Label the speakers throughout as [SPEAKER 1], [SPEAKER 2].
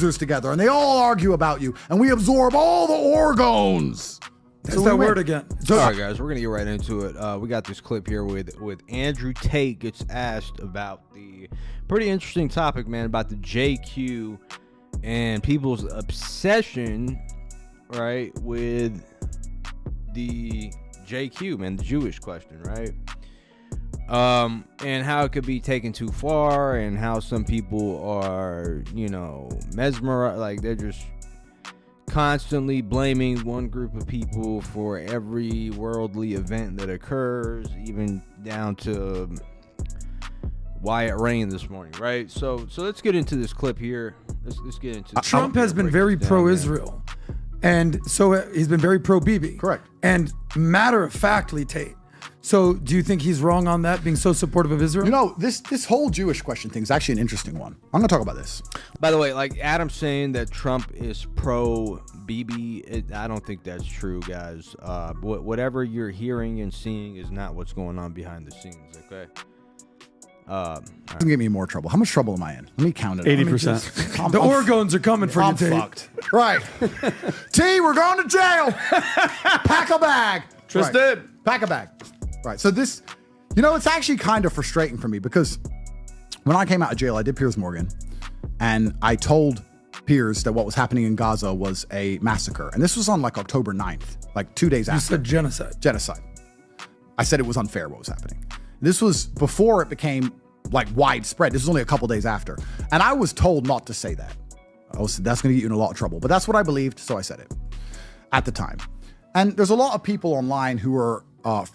[SPEAKER 1] losers together, and they all argue about you, and we absorb all the orgons.
[SPEAKER 2] That's that word again.
[SPEAKER 3] All right, guys, we're gonna get right into it. We got this clip here with Andrew Tate gets asked about the pretty interesting topic, man, about the JQ and people's obsession, right, with the JQ, man, the Jewish question, right? And how it could be taken too far, and how some people are, mesmerized, like they're just constantly blaming one group of people for every worldly event that occurs, even down to why it rained this morning, right? So let's get into this clip here. Let's get into
[SPEAKER 2] Trump has been very pro-Israel, and so he's been very pro-Bibi.
[SPEAKER 1] Correct.
[SPEAKER 2] And matter-of-factly, Tate. So do you think he's wrong on that, being so supportive of Israel?
[SPEAKER 1] This whole Jewish question thing is actually an interesting one. I'm going to talk about this.
[SPEAKER 3] By the way, like Adam's saying that Trump is pro-Bibi, I don't think that's true, guys. Whatever you're hearing and seeing is not what's going on behind the scenes, okay?
[SPEAKER 1] Right. Get me in more trouble. How much trouble am I in? Let me count it.
[SPEAKER 2] 80%. The orgons are coming for you, Tate.
[SPEAKER 1] Fucked. Right. T, we're going to jail. Pack a bag.
[SPEAKER 2] Tristan.
[SPEAKER 1] Right. Pack a bag. Right. So this, it's actually kind of frustrating for me because when I came out of jail, I did Piers Morgan, and I told Piers that what was happening in Gaza was a massacre. And this was on like October 9th, like 2 days after.
[SPEAKER 2] You said genocide.
[SPEAKER 1] Genocide. I said it was unfair what was happening. This was before it became like widespread. This was only a couple days after. And I was told not to say that. That's going to get you in a lot of trouble. But that's what I believed, so I said it at the time. And there's a lot of people online who are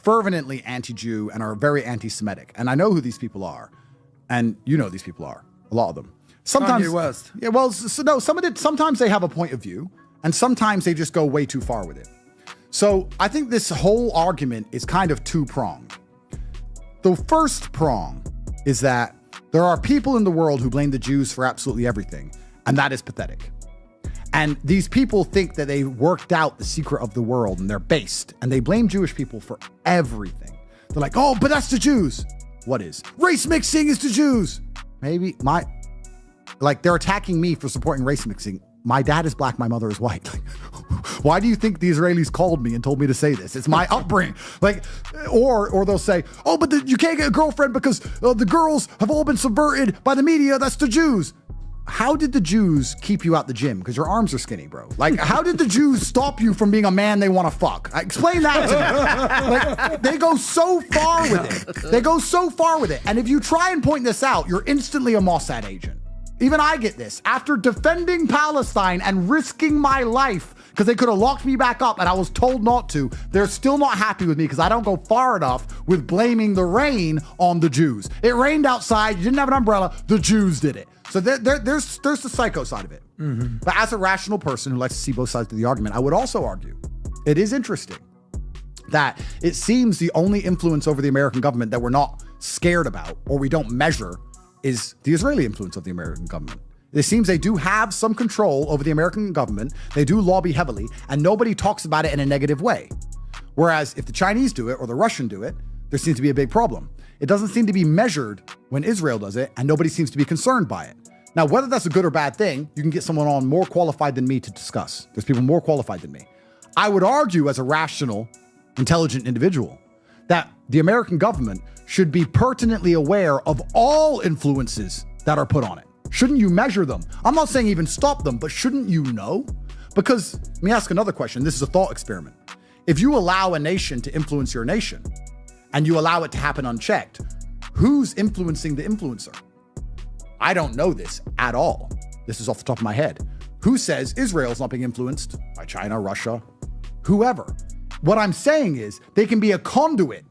[SPEAKER 1] fervently anti-Jew and are very anti-Semitic. And I know who these people are. And these people are, a lot of them. Sometimes,
[SPEAKER 2] Kanye West.
[SPEAKER 1] Yeah, well, sometimes they have a point of view, and sometimes they just go way too far with it. So I think this whole argument is kind of two-pronged. The first prong is that there are people in the world who blame the Jews for absolutely everything, and that is pathetic. And these people think that they worked out the secret of the world, and they're based, and they blame Jewish people for everything. They're like, oh, but that's the Jews. What is? Race mixing is the Jews. Maybe they're attacking me for supporting race mixing. My dad is black, my mother is white. Why do you think the Israelis called me and told me to say this? It's my upbringing. Or they'll say, oh, but you can't get a girlfriend because the girls have all been subverted by the media. That's the Jews. How did the Jews keep you out the gym? Because your arms are skinny, bro. How did the Jews stop you from being a man they want to fuck? Explain that to me. They go so far with it. And if you try and point this out, you're instantly a Mossad agent. Even I get this. After defending Palestine and risking my life, because they could have locked me back up and I was told not to, they're still not happy with me because I don't go far enough with blaming the rain on the Jews. It rained outside, you didn't have an umbrella, the Jews did it. So there's the psycho side of it. Mm-hmm. But as a rational person who likes to see both sides of the argument, I would also argue it is interesting that it seems the only influence over the American government that we're not scared about or we don't measure is the Israeli influence of the American government. It seems they do have some control over the American government. They do lobby heavily, and nobody talks about it in a negative way. Whereas if the Chinese do it or the Russian do it, there seems to be a big problem. It doesn't seem to be measured when Israel does it, and nobody seems to be concerned by it. Now, whether that's a good or bad thing, you can get someone on more qualified than me to discuss. There's people more qualified than me. I would argue as a rational, intelligent individual that the American government should be pertinently aware of all influences that are put on it. Shouldn't you measure them? I'm not saying even stop them, but shouldn't you know? Because let me ask another question. This is a thought experiment. If you allow a nation to influence your nation and you allow it to happen unchecked, who's influencing the influencer? I don't know this at all. This is off the top of my head. Who says Israel's not being influenced by China, Russia, whoever? What I'm saying is they can be a conduit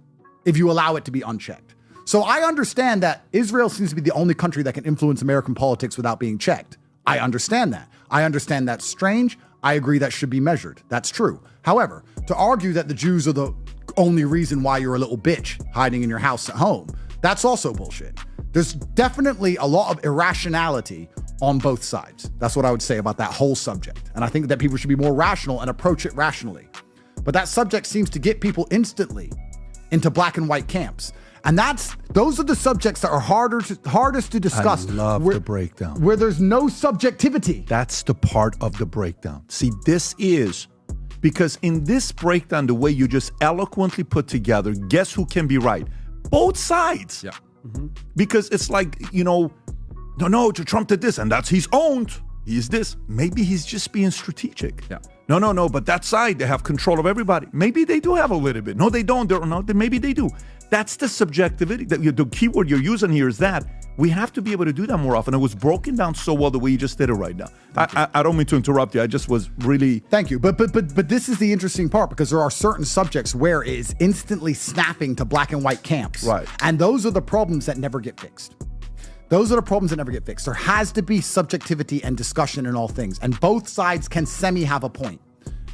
[SPEAKER 1] if you allow it to be unchecked. So I understand that Israel seems to be the only country that can influence American politics without being checked. I understand that. I understand that's strange. I agree that should be measured. That's true. However, to argue that the Jews are the only reason why you're a little bitch hiding in your house at home, that's also bullshit. There's definitely a lot of irrationality on both sides. That's what I would say about that whole subject. And I think that people should be more rational and approach it rationally. But that subject seems to get people instantly into black and white camps. And those are the subjects that are hardest to discuss.
[SPEAKER 4] I love the breakdown.
[SPEAKER 1] Where there's no subjectivity.
[SPEAKER 4] That's the part of the breakdown. See, this is because in this breakdown, the way you just eloquently put together, guess who can be right? Both sides.
[SPEAKER 5] Yeah.
[SPEAKER 4] Because it's like, no, Trump did this and that's he's owned. He's this. Maybe he's just being strategic.
[SPEAKER 5] Yeah.
[SPEAKER 4] No, but that side, they have control of everybody. Maybe they do have a little bit. No, they don't. Maybe they do. That's the subjectivity. The keyword you're using here is that. We have to be able to do that more often. It was broken down so well the way you just did it right now. I don't mean to interrupt you. I just was really...
[SPEAKER 1] Thank you. But this is the interesting part, because there are certain subjects where it is instantly snapping to black and white camps.
[SPEAKER 4] Right.
[SPEAKER 1] And those are the problems that never get fixed. Those are the problems that never get fixed. There has to be subjectivity and discussion in all things. And both sides can have a point.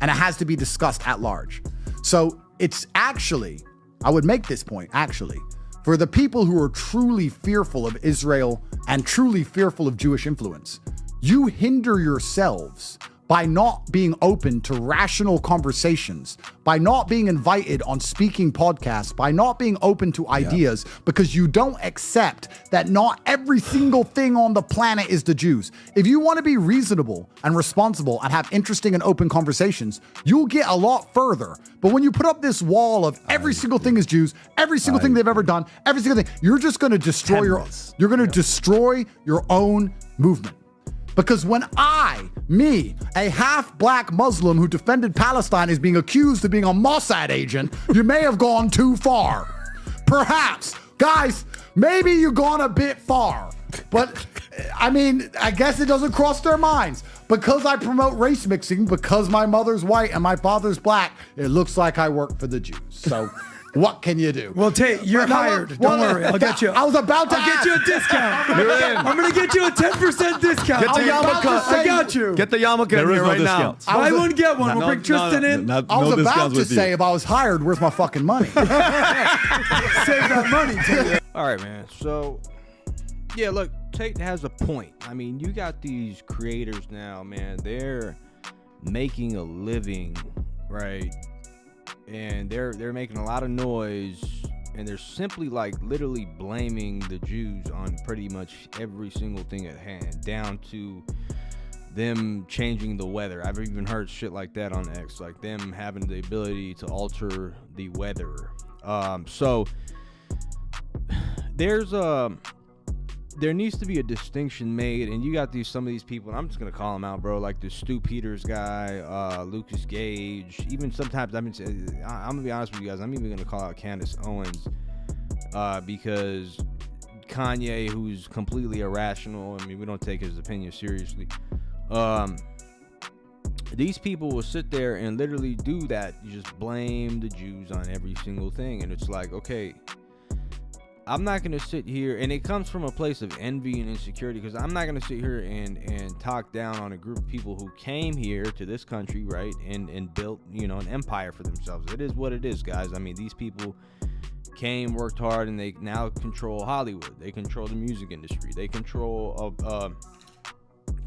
[SPEAKER 1] And it has to be discussed at large. So it's actually, I would make this point, actually, for the people who are truly fearful of Israel and truly fearful of Jewish influence, you hinder yourselves by not being open to rational conversations, by not being invited on speaking podcasts, by not being open to ideas, because you don't accept that not every single thing on the planet is the Jews. If you want to be reasonable and responsible and have interesting and open conversations, you'll get a lot further. But when you put up this wall of every single thing is Jews, every single thing they've ever done, every single thing, you're just going to destroy destroy your own movement. Because when a half-black Muslim who defended Palestine, is being accused of being a Mossad agent, you may have gone too far. Perhaps. Guys, maybe you've gone a bit far. But, I guess it doesn't cross their minds. Because I promote race mixing, because my mother's white and my father's black, it looks like I work for the Jews. So... what can you do?
[SPEAKER 2] Well, Tate, you're hired. Don't worry. I'll get you.
[SPEAKER 1] I was about to
[SPEAKER 2] get you a discount.
[SPEAKER 5] You're in.
[SPEAKER 2] I'm going to get you a 10% discount.
[SPEAKER 5] Get the yarmulke.
[SPEAKER 2] I got you.
[SPEAKER 5] Get the yarmulke in here right now.
[SPEAKER 2] Buy one, get one. We'll bring Tristan in.
[SPEAKER 1] I was about to say, if I was hired, where's my fucking money?
[SPEAKER 2] Save that money, Tate.
[SPEAKER 3] All right, man. So, yeah, look, Tate has a point. You got these creators now, man. They're making a living, right? And they're making a lot of noise, and they're simply literally blaming the Jews on pretty much every single thing at hand, down to them changing the weather. I've even heard shit like that on X, like them having the ability to alter the weather. So there needs to be a distinction made, and you got some of these people, and I'm just gonna call them out, bro, like the Stu Peters guy, Lucas Gage, even sometimes I'm gonna be honest with you guys, I'm even gonna call out Candace Owens, because Kanye, who's completely irrational, we don't take his opinion seriously, these people will sit there and literally do that. You just blame the Jews on every single thing, and it's like, okay, I'm not going to sit here, and it comes from a place of envy and insecurity, because I'm not going to sit here and talk down on a group of people who came here to this country, right, and built, an empire for themselves. It is what it is, guys. These people came, worked hard, and they now control Hollywood. They control the music industry. They control a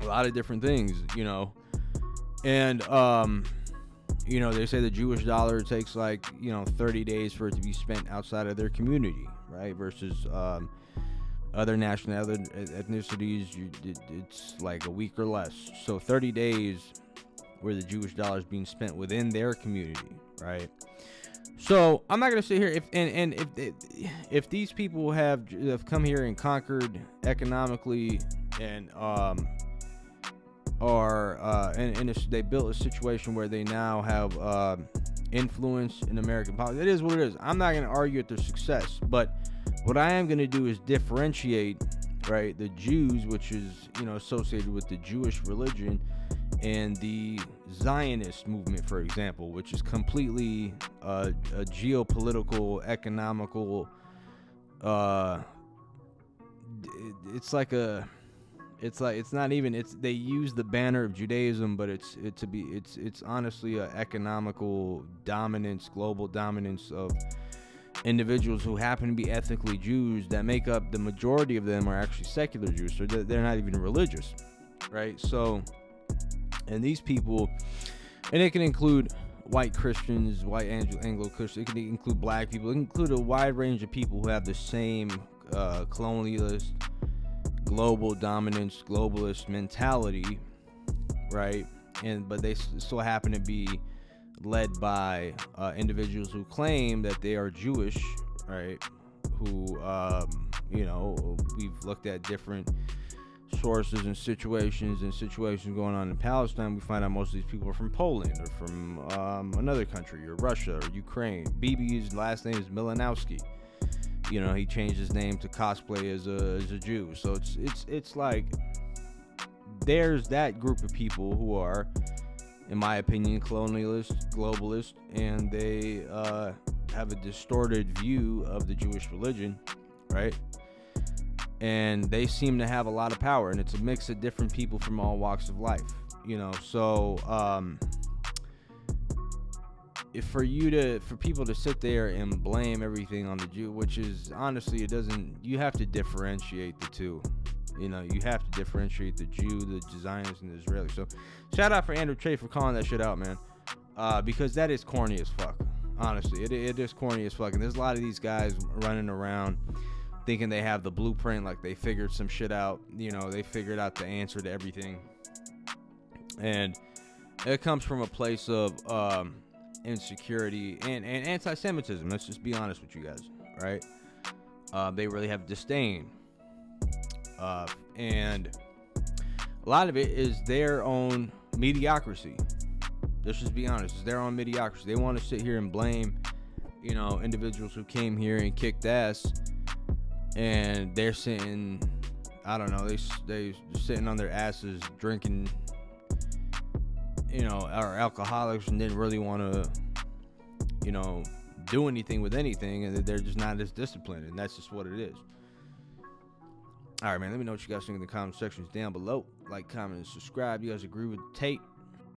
[SPEAKER 3] lot of different things, and they say the Jewish dollar takes 30 days for it to be spent outside of their community, right? Versus other ethnicities, it's like a week or less. So 30 days where the Jewish dollar is being spent within their community, right? So I'm not gonna sit here if these people have come here and conquered economically and they built a situation where they now have influence in American politics. It is what it is. I'm not going to argue at their success, but what I am going to do is differentiate, right, the Jews, which is associated with the Jewish religion, and the Zionist movement, for example, which is completely a geopolitical, economical. They use the banner of Judaism, but it's honestly an economical dominance, global dominance of individuals who happen to be ethnically Jews that make up the majority of them are actually secular Jews, so they're not even religious, right? So, and these people, and it can include white Christians, white Anglo-Christians. It can include black people. It can include a wide range of people who have the same colonialist, global dominance, globalist mentality, right? But they still happen to be led by individuals who claim that they are Jewish, right? Who, we've looked at different sources and situations going on in Palestine. We find out most of these people are from Poland or from another country, or Russia or Ukraine. Bibi's last name is Milanowski. He changed his name to cosplay as a Jew. So it's like there's that group of people who are, in my opinion, colonialist, globalist, and they have a distorted view of the Jewish religion, right? And they seem to have a lot of power, and it's a mix of different people from all walks of life, so for people to sit there and blame everything on the Jew, which is honestly, you have to differentiate the two. You have to differentiate the Jew, the Zionists, and the Israeli. So shout out for Andrew Tate for calling that shit out, man, because that is corny as fuck. Honestly, it is corny as fuck, and there's a lot of these guys running around thinking they have the blueprint, like they figured some shit out. They figured out the answer to everything, and it comes from a place of insecurity and anti-Semitism. Let's just be honest with you guys, right? They really have disdain, and a lot of it is their own mediocrity. Let's just be honest, it's their own mediocrity. They want to sit here and blame, individuals who came here and kicked ass, and they're sitting, I don't know, they're sitting on their asses drinking, are alcoholics and didn't really want to, do anything with anything, and they're just not as disciplined, and that's just what it is. All right, man, let me know what you guys think in the comment sections down below. Like, comment, and subscribe. You guys agree with Tate?